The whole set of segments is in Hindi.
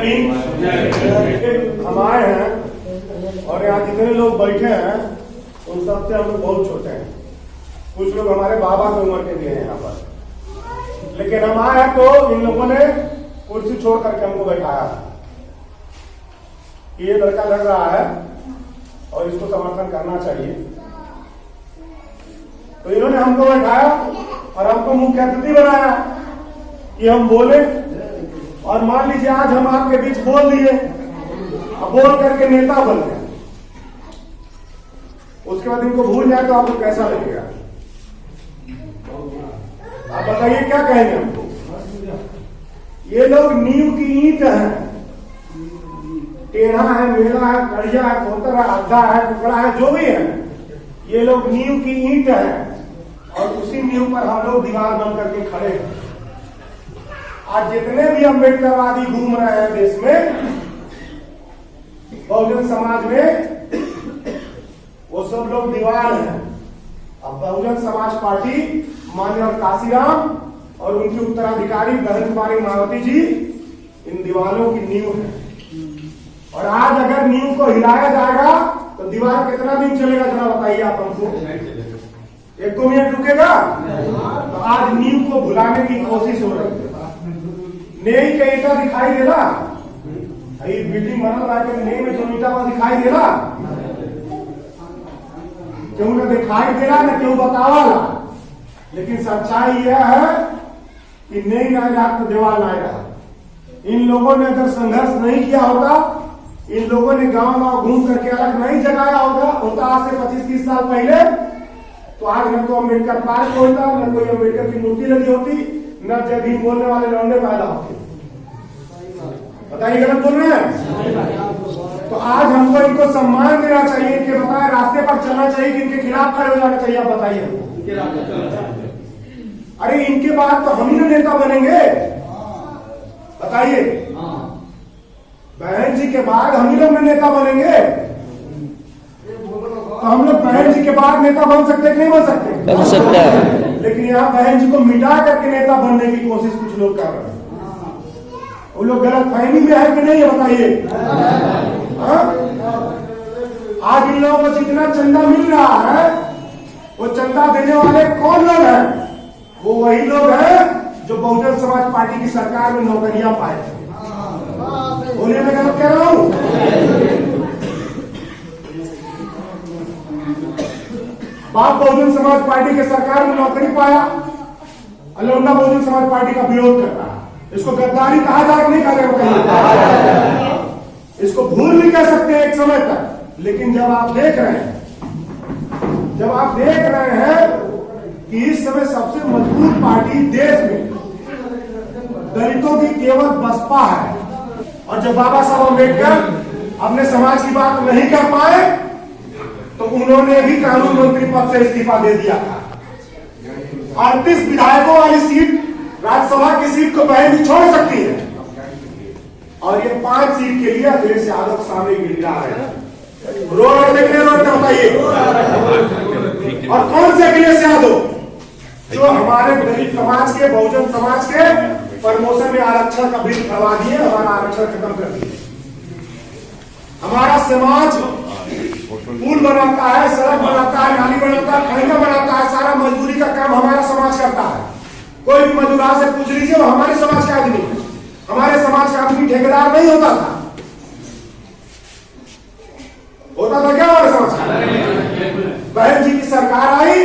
भीम। हम आए हैं और यहाँ जितने लोग बैठे हैं उन सबसे हम लोग बहुत छोटे हैं। कुछ लोग हमारे बाबा की उम्र के भी हैं यहाँ पर, लेकिन हम आए हैं तो इन लोगों ने कुर्सी छोड़ करके हमको बैठाया। ये लड़का लग रहा है और इसको समर्थन करना चाहिए, तो इन्होंने हमको बैठाया और हमको मुख्य अतिथि बनाया कि हम बोले। और मान लीजिए आज हम आपके बीच बोल दिए, अब बोल करके नेता बन गए, उसके बाद इनको भूल जाए तो आपको कैसा लगेगा? आप बताइए क्या कहेंगे हमको? ये लोग नींव की ईंट है, टेढ़ा है, मेला है, कड़िया है, खोतर है, अद्धा है, टुकड़ा है, जो भी है, ये लोग नींव की ईंट है और उसी नींव पर हम लोग दीवार बन करके खड़े हैं। आज जितने भी अम्बेडकरवादी घूम रहे हैं देश में, बहुजन समाज में, वो सब लोग दीवार हैं। अब बहुजन समाज पार्टी माननीय काशीराम और उनकी उत्तराधिकारी बहन कुमारी मायावती जी इन दीवारों की नींव है। और आज अगर नींव को हिलाया जाएगा तो दीवार कितना दिन चलेगा, जरा बताइए आप हमको। 1-2 मिनट रुकेगा? तो आज नींव को भुलाने की कोशिश हो रही है। नेई के ईटा दिखाई देला, बिल्डिंग बनल रहा है, नेई में जो ईटा को दिखाई देला, क्यों न दिखाई देला न क्यों बतावाला। लेकिन सच्चाई यह है कि नहीं ना रहा तो दीवार ना रहा। इन लोगों ने अगर संघर्ष नहीं किया होता, इन लोगों ने गांव गांव घूम करके अलग नहीं जगाया होता आज से 25-30 साल पहले, तो आज न तो अम्बेडकर पार्क होता, न कोई अम्बेडकर की मूर्ति लगी होती, न जय भीम बोलने वाले लौंडे पैदा होते। बताइए गलत बोल रहे हैं? तो आज हमको इनको सम्मान देना चाहिए, इनके बताए रास्ते पर चलना चाहिए कि इनके खिलाफ खड़े हो जाना चाहिए। आप बताइए। अरे इनके बाद तो हम ही नेता बनेंगे, बताइए। बहन जी के बाद हम ही लोग नेता बनेंगे, तो हम लोग बहन जी के बाद नेता बन सकते कि नहीं बन सकते? बन सकता है। लेकिन यहाँ बहन जी को मिटा करके नेता बनने की कोशिश कुछ लोग कर रहे हैं। वो लोग गलत फहमी में है कि नहीं है, बताइए। आज इन लोगों को जितना चंदा मिल रहा है, वो चंदा देने वाले कौन लोग हैं? वो वही लोग हैं जो बहुजन समाज पार्टी की सरकार में नौकरियां पाए। बोलिए मैं गलत कह रहा हूं? बाप बहुजन समाज पार्टी के सरकार में नौकरी पाया, अलौंडा बहुजन समाज पार्टी का विरोध करता है। इसको गद्दारी कहा जाए नहीं कहा जाए? इसको भूल भी कह सकते हैं एक समय तक। लेकिन जब आप देख रहे हैं कि इस समय सबसे मजबूत पार्टी देश में दलितों की केवल बसपा है, और जब बाबा साहब अम्बेडकर अपने समाज की बात नहीं कर पाए तो उन्होंने भी कानून मंत्री पद से इस्तीफा दे दिया था। 38 विधायकों वाली सीट, राज्यसभा की सीट को बहन भी छोड़ सकती है, और ये 5 सीट के लिए अखिलेश यादव के सामने गिर रहा है। रोड देखने रोड बताइए। और कौन से अखिलेश यादव? जो हमारे दलित समाज के, बहुजन समाज के प्रमोशन में आरक्षण का बिल करवा दिए, हमारा आरक्षण खत्म कर दिए। हमारा समाज पुल बनाता है, सड़क बनाता है, नाली बनाता है, खनिजा बनाता है, सारा मजदूरी का काम हमारा समाज करता है। कोई भी मजदूर से पूछ लीजिए, वो हमारे समाज का आदमी है। हमारे समाज का आदमी ठेकेदार नहीं होता था क्या हमारे समाज का? बहन जी की सरकार आई,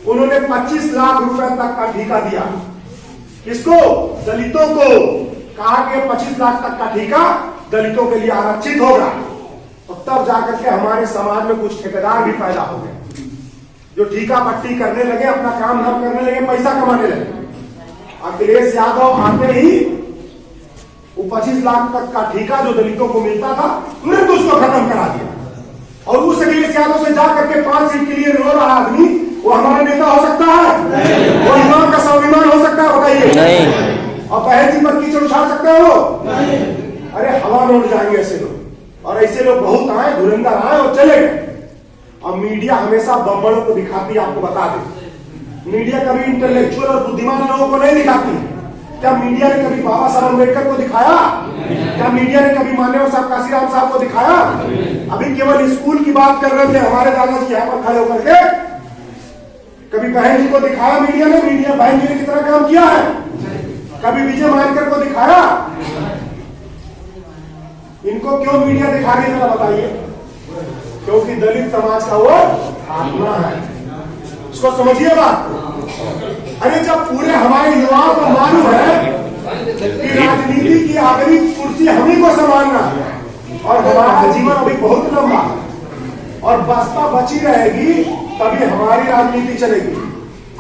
उन्होंने 25 लाख रुपए तक का ठेका दिया। किसको? दलितों को। कहा कि 25 लाख तक का ठेका दलितों के लिए आरक्षित होगा। और तब जाकर के हमारे समाज में कुछ ठेकेदार भी पैदा हो गए, जो ठीका पट्टी करने लगे, अपना काम धाम करने लगे, पैसा कमाने लगे। अखिलेश यादव आते ही वो 25 लाख तक का ठेका जो दलितों को मिलता था, तुरंत उसको खत्म करा दिया। और उस अखिलेश यादव से जाकर के 5 सीट के लिए रो रहा आदमी, वो हमारा नेता हो सकता है? वो इमाम का स्वाभिमान हो सकता है? बताइए। नहीं। और बहन जी पर कीचड़ उछाल सकते हो? अरे हवा में उड़ जाएंगे ऐसे लोग। और ऐसे लोग बहुत आए, धुरंधर आए और चले गए। और मीडिया हमेशा बम्बरों को दिखाती है। आपको बता दें, मीडिया कभी इंटेलेक्चुअल और बुद्धिमान लोगों को नहीं दिखाती। क्या मीडिया ने कभी बाबा साहब अम्बेडकर को दिखाया? क्या मीडिया ने कभी मान्यवर साहब काशीराम साहब को दिखाया? अभी केवल स्कूल की बात कर रहे थे हमारे दादाजी यहाँ पर खड़े होकर के। कभी बहन जी को दिखाया मीडिया ने? मीडिया बहन जी ने कितना काम किया है? कभी विजय मानकर को दिखाया? इनको क्यों मीडिया दिखा रही है, बताइए? क्योंकि दलित समाज का वो आत्मा है, इसको समझिए बात। अरे जब पूरे हमारे युवाओं को मालूम है कि राजनीति की आखिरी कुर्सी हम ही को संभालना है और हमारा जीवन अभी बहुत लंबा है और बसपा बची रहेगी तभी हमारी राजनीति चलेगी।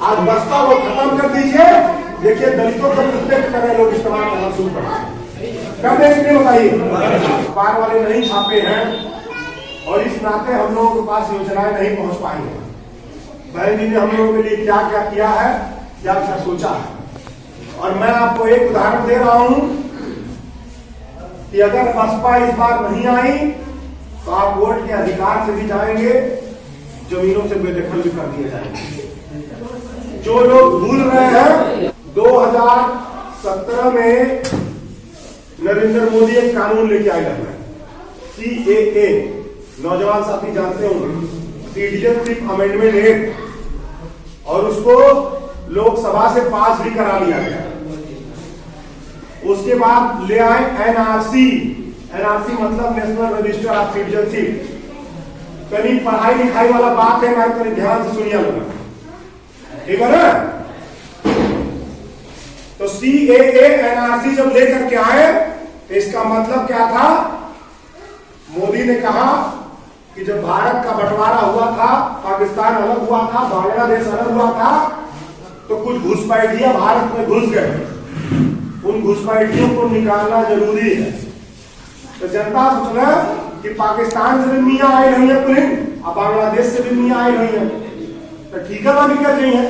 आज बसपा को खत्म कर दीजिए, देखिए दलितों को रिस्पेक्ट कर रहे लोग इस्तेमाल करना शुरू कर देंगे। बताइए, अखबार वाले नहीं छापे हैं और इस नाते हम लोगों के पास योजनाएं नहीं पहुंच पाई है। बहन जी ने हम लोगों के लिए क्या क्या किया है, क्या क्या सोचा है। और मैं आपको एक उदाहरण दे रहा हूं कि अगर बसपा इस बार नहीं आई तो आप वोट के अधिकार से भी जाएंगे, जमीनों से बेदखल भी कर दिए जाएंगे। जो लोग भूल रहे हैं, 2017 में नरेंद्र मोदी एक कानून लेके आए हैं, CAA, नौजवान साथी जानते होंगे, सिटीजनशिप अमेंडमेंट एक्ट, और उसको लोकसभा से पास भी करा लिया गया। उसके बाद ले आए NRC मतलब नेशनल रजिस्टर ऑफ सिटीजनशिप। कहीं पढ़ाई लिखाई वाला बात है, मैं कहीं ध्यान से सुनिए लोग, ठीक है ना? तो CAA NRC जब लेकर के आए तो इसका मतलब क्या था? मोदी ने कहा कि जब भारत का बंटवारा हुआ था, पाकिस्तान अलग हुआ था, बांग्लादेश अलग हुआ था, तो कुछ घुसपैठियां भारत में घुस गए। उन घुसपैठियों को निकालना जरूरी है। तो जनता सोच रहा कि पाकिस्तान से भी मियाँ आए रही है पुलिस और बांग्लादेश से भी मियाँ आए रही है, तो ठीक है ना? निकल रही है,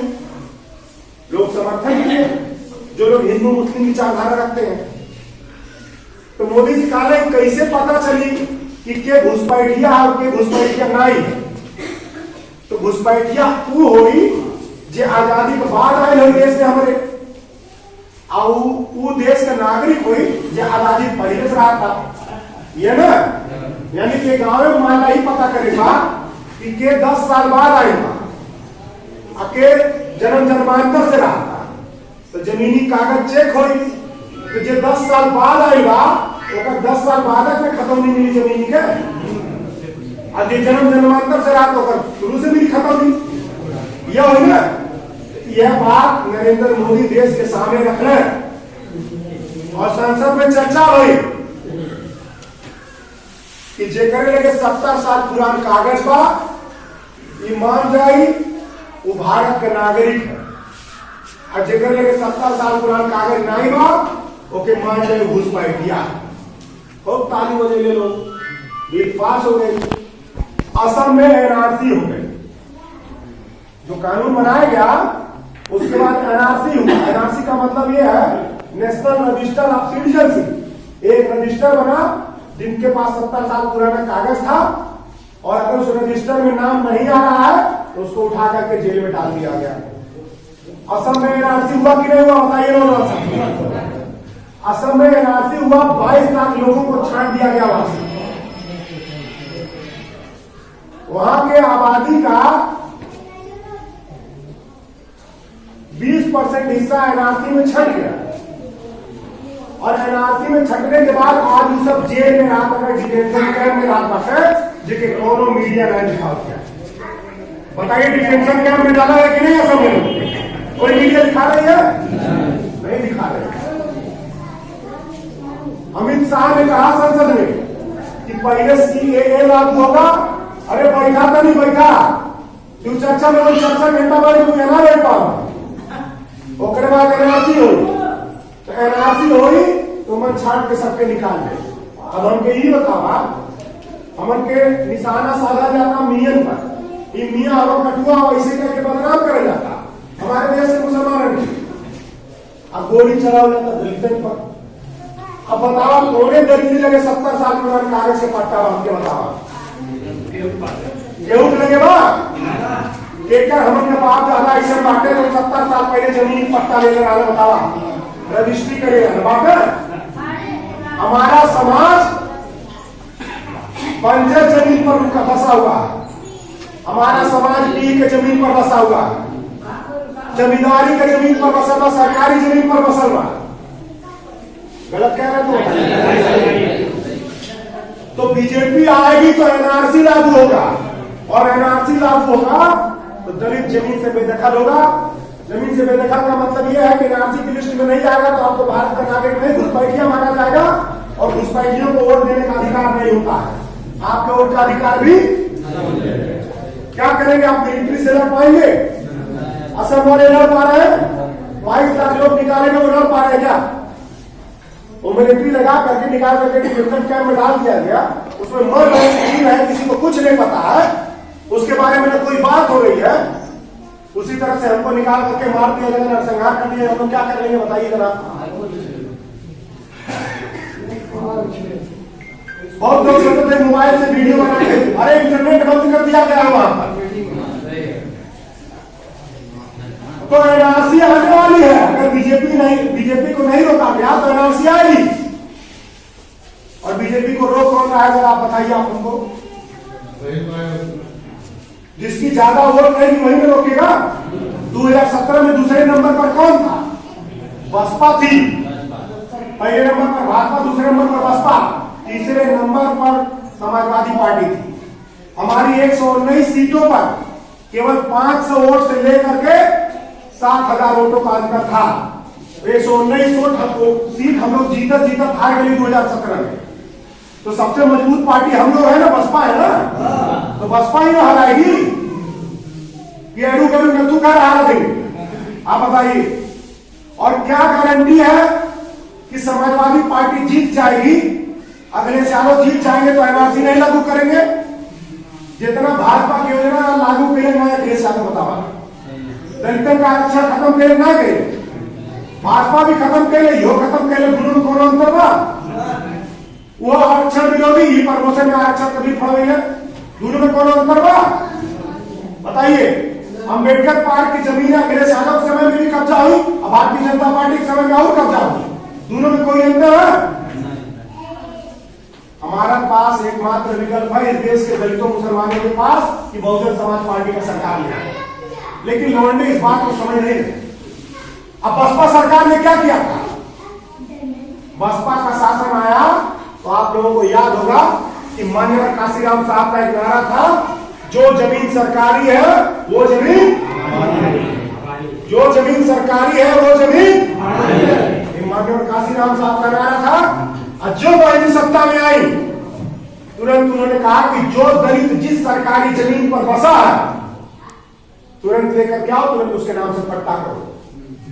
लोग समर्थन किए, जो लोग हिंदू मुस्लिम विचारधारा रखते हैं। तो मोदी जी कहा कैसे पता चली कि के घुसपैठिया और के घुसपैठिया नहीं? तो घुसपैठिया वो हुई जे आजादी के बाद आए हुए देश में हमारे, और वो देश का नागरिक हुई जे आजादी पहले से रहा था, ये ना? यानी कि गांव में माला ही पता करेगा कि के 10 साल बाद आएगा, के जन्म जन्मांतर से रहा था, तो जमीनी कागज चेक हुई, तो जो 10 साल बाद आएगा 10 साल बाद में खत्म नहीं मिली जमीन के, और जो जन्म जन्मांतर से रहा तो शुरू से मिली खत्म नहीं। यह हुई ना? यह बात नरेंद्र मोदी देश के सामने रख रहे हैं और संसद में चर्चा हुई कि जेकर लगे 70 साल पुरान कागज बा मान जाई वो भारत के नागरिक है, और जेकर लगे 70 साल पुरान कागज नहीं बा ओके मान जाए घुसपैठिया। खूब ताली बजे ले लो, बिल पास हो गई। असम में NRC हो गई, जो कानून बनाया गया उसके बाद NRC हुआ। NRC का मतलब यह है नेशनल रजिस्टर ऑफ सिटीजनशिप। एक रजिस्टर बना जिनके पास 70 साल पुराना कागज था, और अगर उस रजिस्टर में नाम नहीं आ रहा है तो उसको उठा करके जेल में डाल दिया गया। असम में NRC हुआ कि नहीं हुआ, बताइए लोग? असम में NRC हुआ, 22 लाख लोगों को छांट दिया गया वहां से। वहां के आबादी का 20% हिस्सा NRC में छट गया, और NRC में छटने के बाद आज वो सब जेल में रहा था, डिटेंशन कैंप में रहा था, जिसके कोनो मीडिया नहीं दिखा गया। बताइए डिटेंशन कैंप में डाला है कि नहीं असम में? कोई मीडिया दिखा रही है? नहीं दिखा रही। अमित शाह ने कहा संसद में कि पहले CAA लागू होगा। अरे बैठा तो नहीं बैठा, तू चर्चा में चर्चा घंटा बारी तू ना बैठ पाओ। ओकरे बाद NRC हुई, तो NRC हुई तो मन छाट के सबके निकाल दे। अब हमके ये बतावा, हमन के निशाना साधा जाता मियन पर, ये मियाँ हम कटुआ वैसे करके बदनाम करे जाता हमारे देश के मुसलमान। अब गोली चलाओ जाता दलितन पर। अब बताओ कोने दलित लगे 70 साल पुराने कागज के पट्टा हमके बतावा केहू लगे बा केकर हमन के बाप दादा ऐसे बाटे तो 70 साल पहले जमीन पट्टा लेकर आने बतावा रजिस्ट्री करे बाटे हमारा समाज बंजर जमीन पर बसा हुआ है। हमारा समाज पी के जमीन पर बसा हुआ है, जमींदारी के जमीन पर बसा हुआ, सरकारी जमीन पर बसा हुआ। गलत कह रहे तो बीजेपी आएगी तो एनआरसी लागू होगा, और एनआरसी लागू होगा तो दलित जमीन से बेदखल होगा। जमीन से बेदखल का मतलब यह है कि एनआरसी की लिस्ट में नहीं आएगा तो आपको भारत का नागरिक नहीं, घुसपैठिया माना जाएगा, और घुसपैठियों को वोट देने का अधिकार नहीं होता है। आपके वोट का अधिकार भी क्या करेंगे? आप मिलिट्री से लड़ पाएंगे? असम वाले लड़ पा रहे हैं? 22 लाख लोग निकालेंगे, वो लड़ पा रहे हैं क्या? वो मिलिट्री लगा करके निकाल करके डिफेंस कैंप में डाल दिया गया, उसमें मर रहे, किसी को कुछ नहीं पता है, उसके बारे में कोई बात हो रही है। उसी तरह से हमको निकाल करके मार दिया जाएगा, नरसंहार कर दिया, हम लोग क्या कर लेंगे बताइए जरा। बहुत लोग सोचते थे मोबाइल से वीडियो बना के, अरे इंटरनेट बंद कर दिया गया वहां पर, तो एनआरसी आने वाली है। अगर बीजेपी को नहीं रोका गया तो एनआरसी आएगी। और बीजेपी को रोक कौन रहा है जरा आप बताइए। आप हमको जिसकी ज्यादा वोट रहेगी वही में रोकेगा। 2017 में दूसरे नंबर पर कौन था? बसपा थी। पहले नंबर पर भाजपा, दूसरे नंबर पर बसपा, तीसरे नंबर पर समाजवादी पार्टी थी। हमारी 119 सीटों पर केवल 500 वोट से लेकर के 7,000 वोटों का अंतर था। 119 सीट हम लोग जीता हार गए 2017 में। तो सबसे मजबूत पार्टी हम लोग है ना, बसपा है ना, तो बसपा ही ना हराएगी। ये एडू गडू नथु का हारा देंगे आप बताइए। और क्या गारंटी है कि समाजवादी पार्टी जीत जाएगी? अगले सालों जीत जाएंगे तो एनआरसी नहीं लागू करेंगे। जितना भाजपा की योजना लागू करेंगे मैं अखिलेश यादव बतावा, दलितों का आरक्षण खत्म करे ना करे, भाजपा भी खत्म करे, यो खत्म करे, दोनों को अंतर बा। वो आरक्षण विरोधी ही प्रमोशन का आरक्षण कभी फड़ है, दोनों में कौन अंतर बा बताइए। अंबेडकर पार्क की जमीन अखिलेश यादव के समय में भी कब्जा हुई, अब भारतीय जनता पार्टी के समय में और कब्जा हुई, दोनों में कोई अंतर है? हमारा पास एकमात्र विकल्प है इस देश के दलितों मुसलमानों के पास कि बहुजन समाज पार्टी का सरकार ले आए। लेकिन लौंडे इस बात को समझ नहीं रहे। अब बसपा सरकार ने क्या किया था? बसपा का शासन आया तो आप लोगों को याद होगा कि माननीय काशीराम साहब का एक नारा था, जो जमीन सरकारी है वो जमीन, जो जमीन सरकारी है वो जमीन। माननीय काशीराम साहब का नारा था। और जो बहनी सत्ता में आई तुरंत उन्होंने कहा कि जो दलित जिस सरकारी जमीन पर बसा है तुरंत लेकर के आओ, तुरंत उसके नाम से पट्टा करो।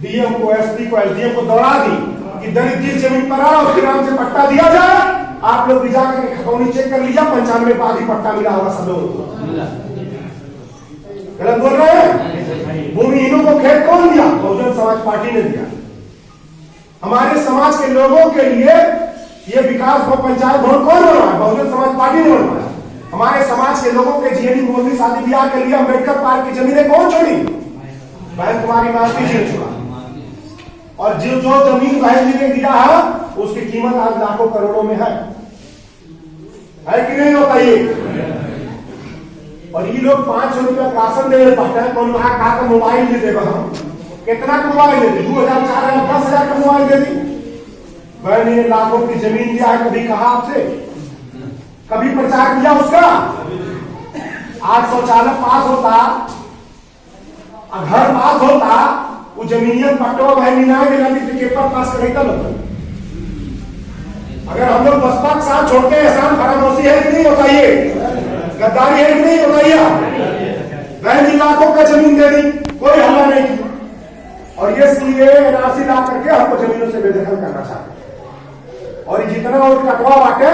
डीएम को, एसपी को, एसडीएम को दौड़ा दी कि दलित जिस जमीन पर आ रहा उसके नाम से पट्टा दिया जाए। आप लोग भी जाकर खतौनी चेक कर लीजिए, 95% पट्टा मिला होगा सब लोगों को। गलत बोल रहे हैं? भूमिहीनों को खेत कौन दिया? बहुजन समाज पार्टी ने दिया। हमारे समाज के लोगों के लिए ये विकास पंचायत भवन कौन बनवाया? बहुजन समाज पार्टी ने बनवाया। हमारे समाज के लोगों के जीएडी मोदी शादी ब्याह के लिए अंबेडकर पार्क की जमीनें कौन छोड़ी? बहन कुमारी मालती जी ने छोड़ा। और जो जमीन बहन जी ने दिया है उसकी कीमत आज लाखों करोड़ों में है कि नहीं बताइए? और ये लोग 500 रुपया राशन दे पाते हैं। कौन कहा मोबाइल दे देगा? हम कितना का मोबाइल दे दी? 2000, 4000, 10,000 का मोबाइल दे दी। बहन ने लाखों की जमीन दिया है, कभी कहा आपसे? कभी प्रचार किया उसका? आज शौचालय पास होता, घर पास होता, वो जमीनियत पट्टो बहनी ना पेपर पास करेगा लोग। अगर हम लोग बसपा के साथ छोड़ के एहसान फरामोशी है कि नहीं बताइए? गद्दारी है कि नहीं बताइए? बहन जी लाखों का जमीन दे दी, कोई हल्ला नहीं किया। और ये सीए एनआरसी ला करके हमको जमीनों से बेदखल करना चाहते हैं। और जितना और कटवा बाटे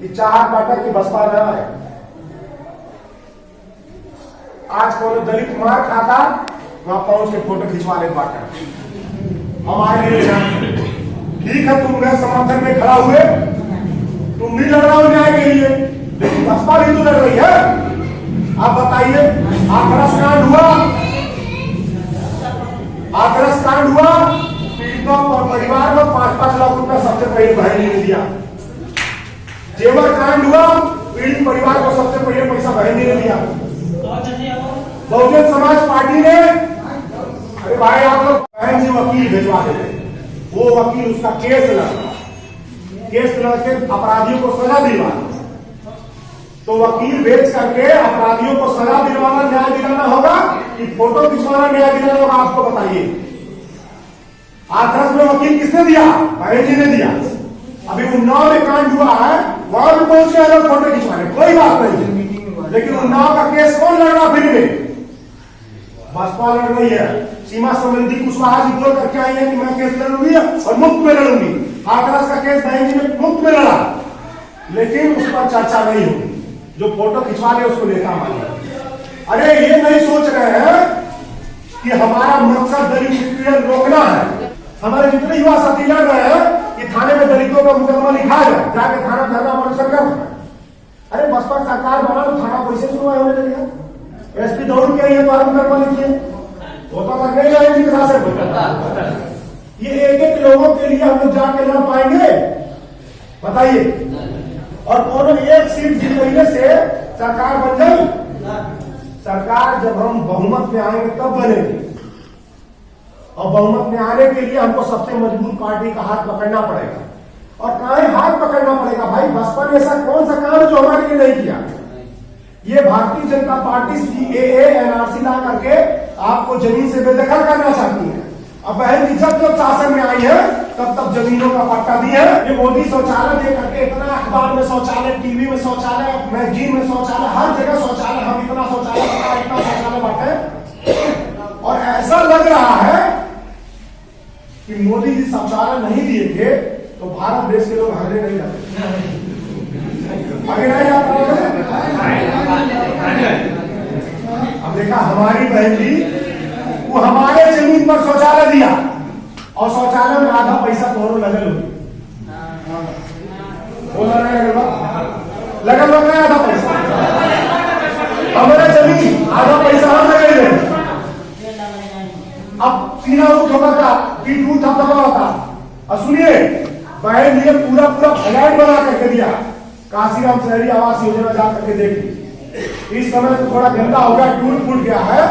ये चाहत बाटा की बसपा न है। आज को दलित मार खाता वहां पहुंच के फोटो खिंचवा ले बाटा। हमारे लिए ठीक है, तुम गए समर्थन में खड़ा हुए, तुम भी लड़ रहे हो न्याय के लिए, लेकिन बसपा भी तो लड़ रही है। आप बताइए, आक्रोश कांड हुआ, आक्रोश कांड हुआ, पीड़ितों और परिवार को 5-5 लाख रुपया सबसे पहले बहन जी ने दिया। जेवर कांड हुआ, पीड़ित परिवार को सबसे पहले पैसा बहन जी ने दिया। बहुजन समाज पार्टी ने, अरे भाई आप लोग बहन जी वकील भिजवा देते, वो वकील उसका केस लड़के अपराधियों को सजा दिलवा, तो वकील भेज करके अपराधियों को सजा दिलवाना न्याय दिलाना होगा कि फोटो खिंचवाना न्याय दिलाना होगा? आपको बताइए। हाथरस में वकील किसने दिया? बहन जी ने दिया। अभी उन्नाव में कांड हुआ है, वहां भी पहुंच गए लोग फोटो खिंचवाने, कोई बात नहीं, लेकिन उन्नाव का केस कौन लड़ रहा? फिर में बसपा लड़ रही है। सीमा समृद्धि कुशवाहा जी बोल करके आई है कि मैं केस लड़ूंगी और मुफ्त में लड़ूंगी। हाथरस का केस बहन जी ने मुफ्त में लड़ा, लेकिन उस पर चर्चा नहीं होगी। जो फोटो खिंचवा ले उसको नेता माने। अरे ये नहीं सोच रहे हैं कि हमारा मकसद दलित उत्पीड़न रोकना है। हमारे जितने युवा साथी लड़ रहे हैं कि थाने में दलितों का मुकदमा लिखा जाए, जाके थाना धरना प्रदर्शन कर। अरे बसपा सरकार बना तो थाना पैसे सुनवाई होने लगेगा। एसपी दौड़ के ये मुकदमा लिखिए, होता था नहीं जाएंगे के साथ। ये एक लोगों के लिए हम लोग जाके लड़ पाएंगे? बताइए। और दोनों एक सीट जीत लेने से सरकार बन जाए? सरकार जब हम बहुमत में आएंगे तब बनेगी, और बहुमत में आने के लिए हमको सबसे मजबूत पार्टी का हाथ पकड़ना पड़ेगा। और कहां हाथ पकड़ना पड़ेगा भाई? बसपा ने ऐसा कौन सा काम है जो हमारे लिए नहीं किया? ये Bharatiya Janata party CAA NRC ला करके आपको जमीन से बेदखल करना चाहती है। अब बहन जी जब शासन में आई है तब जमीनों का पट्टा दी है। ये मोदी शौचालय दे करके इतना, अखबार में शौचालय, टीवी में शौचालय, मैगजीन में शौचालय, हर जगह शौचालय, हम इतना शौचालय इतना शौचालय बांटे। और ऐसा लग रहा है कि मोदी जी शौचालय नहीं दिए थे तो भारत देश के लोग आगे नहीं जाते, आगे नहीं जाते। अब देखा हमारी बहन जी, वो हमारे जमीन पर शौचालय दिया और शौचालय में आधा पैसा तोड़ो लगल होगी। लगल लग रहा है आधा पैसा, हमारे जमीन आधा पैसा हम लगे। अब सीना उठ होगा था, पीठ उठ दबा होता। और सुनिए, बहन जी ने पूरा फ्लैट बना करके दिया। काशीराम शहरी आवास योजना जा करके देखी। इस समय तो थोड़ा गंदा हो गया, टूट गया है,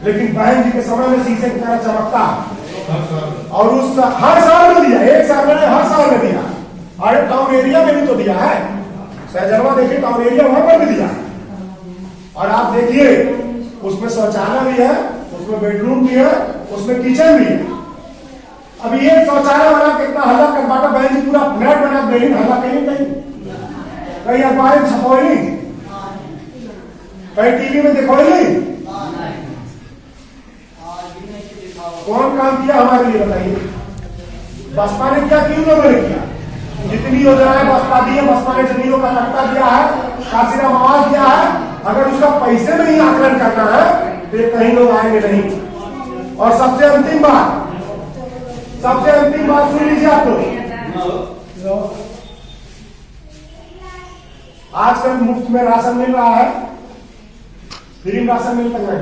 लेकिन बहन जी के समय में शीशे की तरह चमकता। और उस हर साल में दिया, एक साल में हर साल में दिया। अरे टाउन एरिया में भी तो दिया है, सहजनवा देखिए टाउन एरिया, वहां पर भी दिया। और आप देखिए उसमें शौचालय भी है, उसमें बेडरूम भी है, उसमें किचन भी है। अभी ये शौचालय बना के इतना हल्ला कर बाटा, बहन जी पूरा फ्लैट बना दे, हल्ला कहीं कहीं अखबार में छपवाई, कहीं टीवी में दिखवाई। कौन काम किया हमारे लिए बताइए? बसपा ने क्या किया? लोगों ने किया। जितनी योजनाएं बसपा दी है, बसपा ने जमीनों का तख्ता दिया है, काशीराम आवास दिया है। अगर उसका पैसे में ही आकलन करना है तो कहीं लोग आएंगे नहीं। और सबसे अंतिम बात सुन लीजिए आप लोग। आजकल मुफ्त में राशन मिल रहा है, फ्री राशन मिलता है।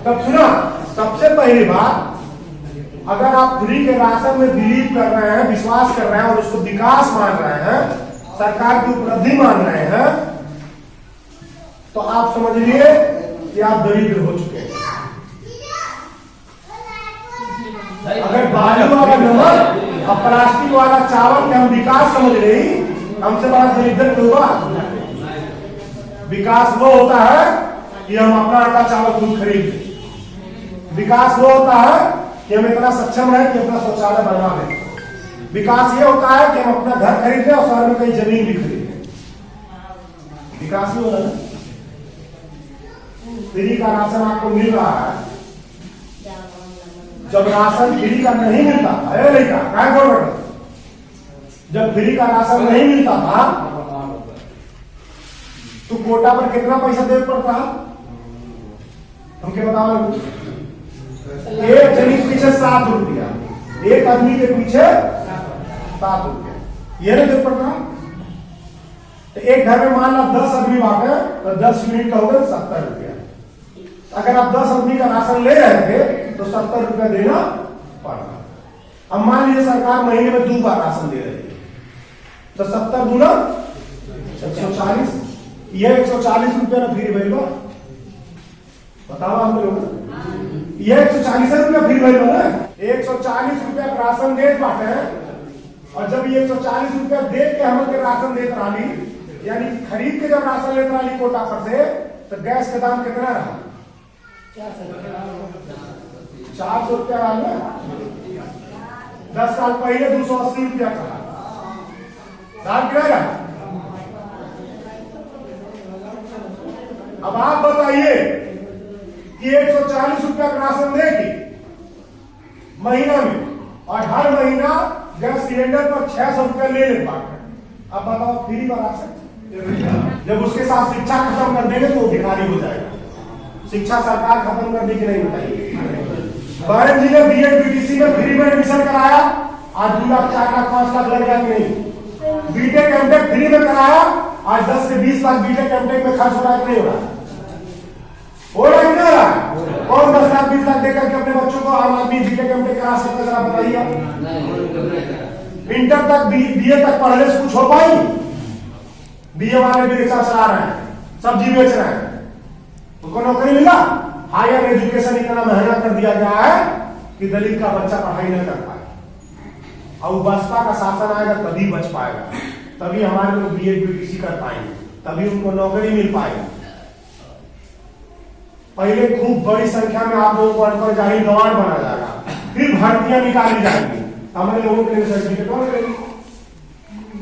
तब सुना, सबसे पहली बात, अगर आप फ्री के राशन में बिलीव कर रहे हैं, विश्वास कर रहे हैं और उसको विकास मान रहे हैं, सरकार की उपलब्धि मान रहे हैं, तो आप समझिए कि आप दरिद्र हो चुके हैं। अगर बालू वाला नमक और प्लास्टिक वाला चावल के हम विकास समझ रही, हमसे बड़ा दरिद्र होगा। विकास वो होता है कि हम अपना आटा चावल दूध खरीद। विकास वो होता है कि हम इतना सक्षम है कि अपना शौचालय बनवा दें। विकास ये होता है कि हम अपना घर खरीद लें और शहर में कहीं जमीन भी खरीद लें। विकास ही होता है। फ्री का राशन आपको मिल रहा है, जब राशन फ्री का नहीं मिलता था, जब फ्री का राशन नहीं मिलता था तो कोटा पर कितना पैसा देना पड़ता? हम क्या बताओ? एक जनी के पीछे 7 रुपया, एक आदमी के पीछे 7 रुपया, ये नहीं देना पड़ता। तो एक घर में मान लो 10 आदमी बांटे तो 10 यूनिट का होगा 70 रुपया। अगर आप 10 आदमी का राशन ले रहे थे तो 70 रुपया देना पड़ता। अब मान लीजिए सरकार महीने में 2 बार राशन दे रही है, तो 70 गुना 140, यह 140 रुपया ना फ्री भइल बा। बताओ आप लोग, यह 140 रुपया फ्री भइल बा ना। 140 रुपया राशन देत बाटे, और जब ये 140 रुपया दे के हम के राशन देत रही, यानी खरीद के जब राशन लेत रही कोटा पर से, तो गैस का दाम कितना रहा? 400 रुपया रहा। 10 साल पहले 280 रुपया का दाम गिरेगा। अब आप बताइए कि 140 रुपया का राशन देगी महीना में, और हर महीना गैस सिलेंडर पर 600 रुपया ले ले पाते। अब बताओ फ्री का राशन, जब उसके साथ शिक्षा खत्म कर देंगे तो वो भिखारी हो जाएगा। शिक्षा सरकार खत्म करने की नहीं बताइए। बहन जी ने बीएड बीटीसी में फ्री में एडमिशन कराया, आज 2 लाख 4 लाख 5 लाख लग गया कि नहीं। बीटेक एमटेक फ्री में कराया, आज 10 से 20 लाख बीटेक एमटेक में खर्च हो रहा है कि नहीं हो रहा? हो रहा है कि नहीं हो रहा? कौन 10 लाख 20 लाख देकर के अपने बच्चों को आम आदमी बीटेक एमटेक करा सकता है? जरा बताइए। इंटर तक बीए तक पढ़ने से कुछ हो पाई? बीए वाले भी रिक्शा चला रहे हैं, सब्जी बेच रहे हैं, उनको नौकरी मिला? हायर एजुकेशन इतना महंगा कर दिया गया है कि दलित का बच्चा पढ़ाई नहीं कर पाए। और बसपा का शासन आएगा तभी बच पाएगा, तभी हमारे लोग बीएड बीटीसी कर पाएंगे, तभी उनको नौकरी मिल पाएगी। पहले खूब बड़ी संख्या में आप लोगों को अनपढ़ जारी गंवार बना जाएगा, फिर भर्तियां निकाली जाएंगी। हमारे लोगों के लिए सर्टिफिकेट कौन करेगी?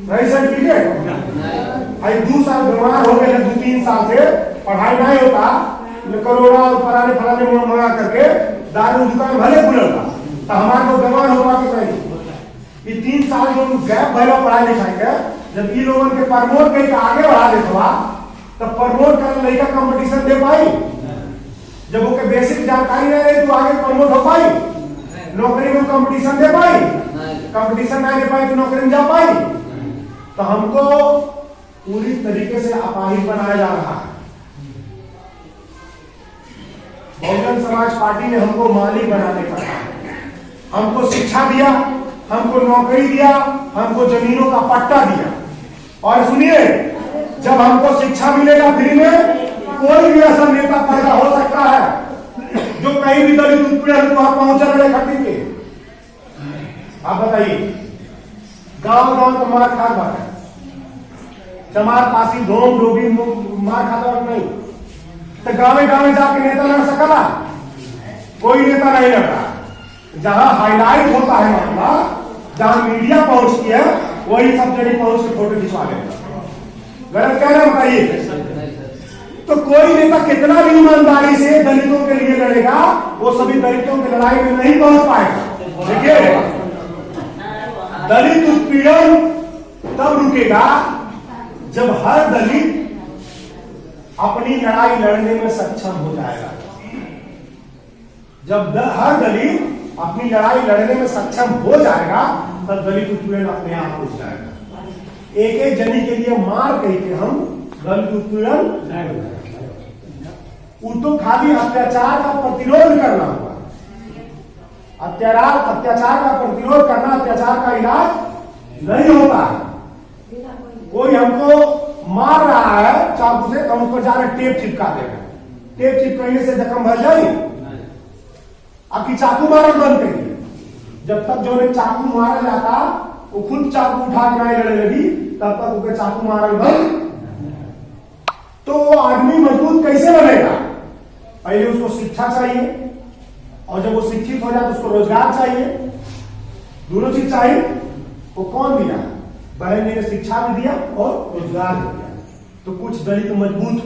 नहीं सर्टिफिकेट। भाई 2 साल बीमार हो गए, 2-3 साल से पढ़ाई नहीं होता, करोड़ा और फलाने फलाने मंगा करके दारू दुकान भले खुलता, तो हमारे को बीमार होगा कि नहीं? ये 3 साल जो गैप भला पढ़ाई लिखाई के, जब ये लोगों के प्रमोट करके आगे बढ़ा देता, तब प्रमोट करने लड़का कंपटीशन दे पाई? जब वो के बेसिक जानकारी नहीं रही तो आगे प्रमोट हो पाई? नौकरी में कंपटीशन दे पाई? कंपटीशन नहीं दे पाई तो नौकरी में जा पाई? तो हमको पूरी तरीके से अपाहिज बनाया जा रहा है। बहुजन समाज पार्टी ने हमको मालिक बनाने का, हमको शिक्षा दिया, हमको नौकरी दिया, हमको जमीनों का पट्टा दिया। और सुनिए, जब हमको शिक्षा मिलेगा फ्री में, कोई भी ऐसा नेता पैदा हो सकता है जो कहीं भी दलित उत्पीड़न वहां पहुंचा रहे खट्टी के। आप बताइए, गांव गांव तो मार खा बात है, चमार पासी धोम डोबी मार खाता और नहीं, तो गाँव गाँव जाके नेता लड़ सकला? कोई नेता नहीं लड़ रहा। जहां हाईलाइट होता है मामला, जहां मीडिया पहुंचती है, वही सब जगह पहुंच के फोटो खिंचवा लेता। गलत कह रहे हैं बताइए? तो कोई नेता कितना भी ईमानदारी से दलितों के लिए लड़ेगा, वो सभी दलितों की लड़ाई में नहीं पहुंच पाएगा। देखिए, दलित उत्पीड़न तब रुकेगा जब हर दलित अपनी लड़ाई लड़ने में सक्षम हो जाएगा। जब हर दलित अपनी लड़ाई लड़ने में सक्षम हो जाएगा, तब दलित उत्पीड़न अपने आप हो जाएगा। एक एक जनी के लिए मार कह के हम दलित उत्पीड़न नहीं हो, तो खाली अत्याचार का प्रतिरोध करना होगा। अत्याचार का प्रतिरोध करना अत्याचार का इलाज नहीं होता। कोई हमको मार रहा है चाकू से, तो हम उसको जाकर टेप चिपका देगा। टेप चिपकाने से जख्म भर जाए? आपकी चाकू मारना बंद करिए। जब तक जो ने चाकू मारा जाता, वो खुद चाकू उठा के लड़ने लगी, तब तक उनके चाकू मारल बंद। तो वो आदमी मजबूत कैसे बनेगा? पहले उसको शिक्षा चाहिए, और जब वो शिक्षित हो जाए तो उसको रोजगार चाहिए। दोनों चीज चाहिए। वो कौन दिया? बहन जी ने शिक्षा भी दिया और रोजगार भी दिया। तो कुछ दलित मजबूत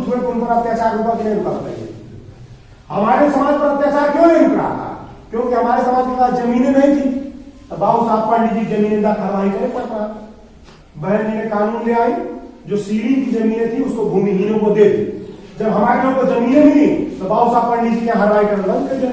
हुए तो उन पर अत्याचार रुका कि नहीं रुका? बताइए। हमारे समाज पर अत्याचार क्यों नहीं रुक रहा था? क्योंकि हमारे समाज के पास जमीनें नहीं थी। तो बाबू साहब पंडित जी जमीनें दाखिल करे पड़ता। बहन जी ने कानून ले आई, जो सीढ़ी की जमीनें थी उसको भूमिहीनों को दे दी। जब हमारे लोगों को जमीनें मिली, तो बाबू साहब पंडित जी ने हरवाई कर बंद कर दिया।